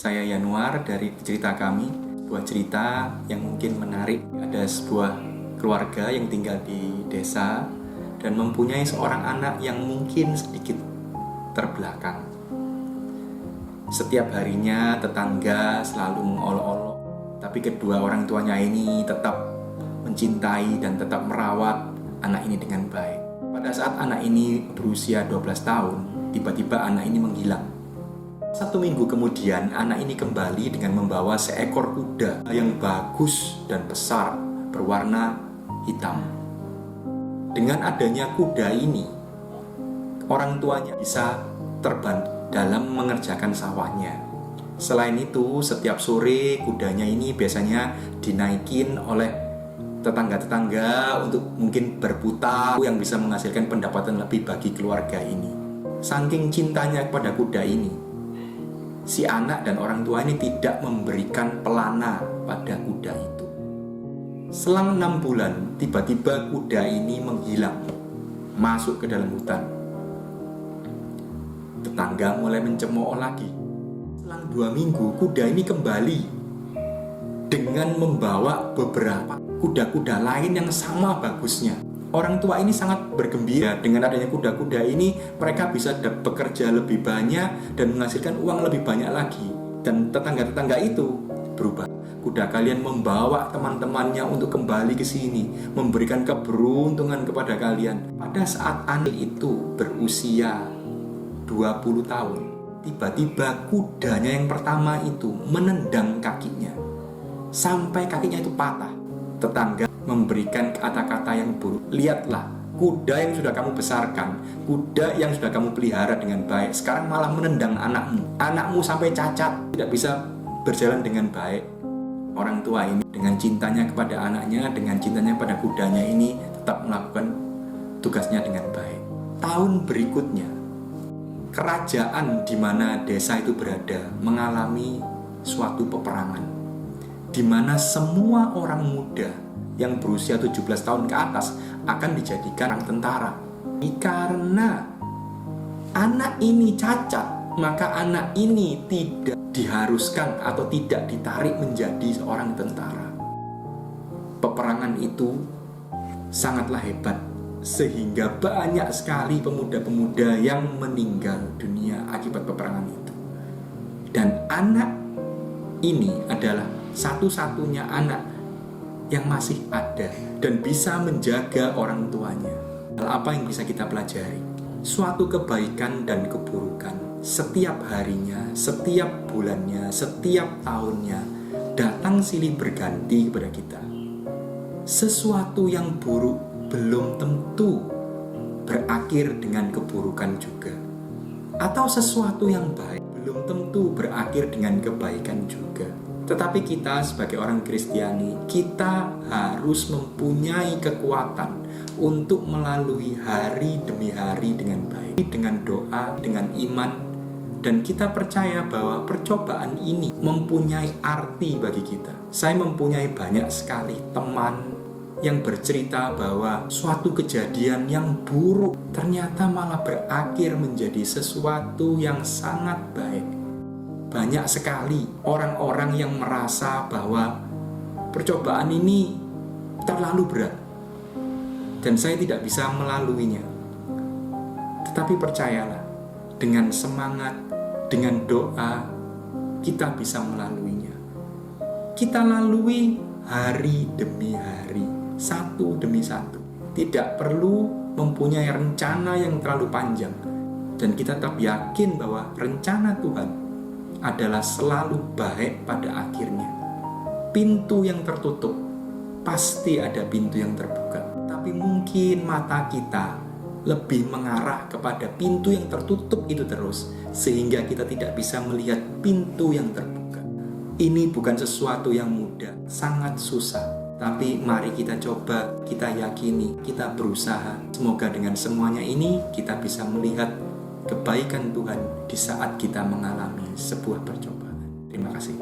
Saya Yanuar dari Cerita Kami, sebuah cerita yang mungkin menarik. Ada sebuah keluarga yang tinggal di desa dan mempunyai seorang anak yang mungkin sedikit terbelakang. Setiap harinya tetangga selalu mengolok-olok, tapi kedua orang tuanya ini tetap mencintai dan tetap merawat anak ini dengan baik. Pada saat anak ini berusia 12 tahun, tiba-tiba anak ini menghilang. 1 minggu kemudian, anak ini kembali dengan membawa seekor kuda yang bagus dan besar, berwarna hitam. Dengan adanya kuda ini, orang tuanya bisa terbantu dalam mengerjakan sawahnya. Selain itu, setiap sore kudanya ini biasanya dinaikin oleh tetangga-tetangga untuk mungkin berputar yang bisa menghasilkan pendapatan lebih bagi keluarga ini. Saking cintanya kepada kuda ini, si anak dan orang tua ini tidak memberikan pelana pada kuda itu. Selang 6 bulan, tiba-tiba kuda ini menghilang, masuk ke dalam hutan. Tetangga mulai mencemooh lagi. Selang 2 minggu, kuda ini kembali dengan membawa beberapa kuda-kuda lain yang sama bagusnya. Orang tua ini sangat bergembira dengan adanya kuda-kuda ini. Mereka bisa bekerja lebih banyak dan menghasilkan uang lebih banyak lagi. Dan tetangga-tetangga itu berubah. Kuda kalian membawa teman-temannya untuk kembali ke sini, memberikan keberuntungan kepada kalian. Pada saat anak itu berusia 20 tahun, tiba-tiba kudanya yang pertama itu menendang kakinya sampai kakinya itu patah. Tetangga memberikan kata-kata yang buruk. Lihatlah, kuda yang sudah kamu besarkan, kuda yang sudah kamu pelihara dengan baik, sekarang malah menendang anakmu. Anakmu sampai cacat, tidak bisa berjalan dengan baik. Orang tua ini dengan cintanya kepada anaknya, dengan cintanya pada kudanya ini, tetap melakukan tugasnya dengan baik. Tahun berikutnya, kerajaan di mana desa itu berada mengalami suatu peperangan, di mana semua orang muda yang berusia 17 tahun ke atas akan dijadikan orang tentara. Karena anak ini cacat, maka anak ini tidak diharuskan atau tidak ditarik menjadi seorang tentara. Peperangan itu sangatlah hebat, sehingga banyak sekali pemuda-pemuda yang meninggal dunia akibat peperangan itu. Dan anak ini adalah satu-satunya anak yang masih ada dan bisa menjaga orang tuanya. Hal apa yang bisa kita pelajari? Suatu kebaikan dan keburukan setiap harinya, setiap bulannya, setiap tahunnya datang silih berganti kepada kita. Sesuatu yang buruk belum tentu berakhir dengan keburukan juga. Atau sesuatu yang baik belum tentu berakhir dengan kebaikan juga. Tetapi kita sebagai orang Kristiani, kita harus mempunyai kekuatan untuk melalui hari demi hari dengan baik, dengan doa, dengan iman. Dan kita percaya bahwa percobaan ini mempunyai arti bagi kita. Saya mempunyai banyak sekali teman yang bercerita bahwa suatu kejadian yang buruk ternyata malah berakhir menjadi sesuatu yang sangat baik. Banyak sekali orang-orang yang merasa bahwa percobaan ini terlalu berat dan saya tidak bisa melaluinya. Tetapi percayalah, dengan semangat, dengan doa, kita bisa melaluinya. Kita lalui hari demi hari, satu demi satu. Tidak perlu mempunyai rencana yang terlalu panjang. Dan kita tetap yakin bahwa rencana Tuhan adalah selalu baik pada akhirnya. Pintu yang tertutup, pasti ada pintu yang terbuka. Tapi mungkin mata kita lebih mengarah kepada pintu yang tertutup itu terus, sehingga kita tidak bisa melihat pintu yang terbuka. Ini bukan sesuatu yang mudah, sangat susah. Tapi mari kita coba, kita yakini, kita berusaha. Semoga dengan semuanya ini kita bisa melihat kebaikan Tuhan di saat kita mengalami sebuah percobaan. Terima kasih.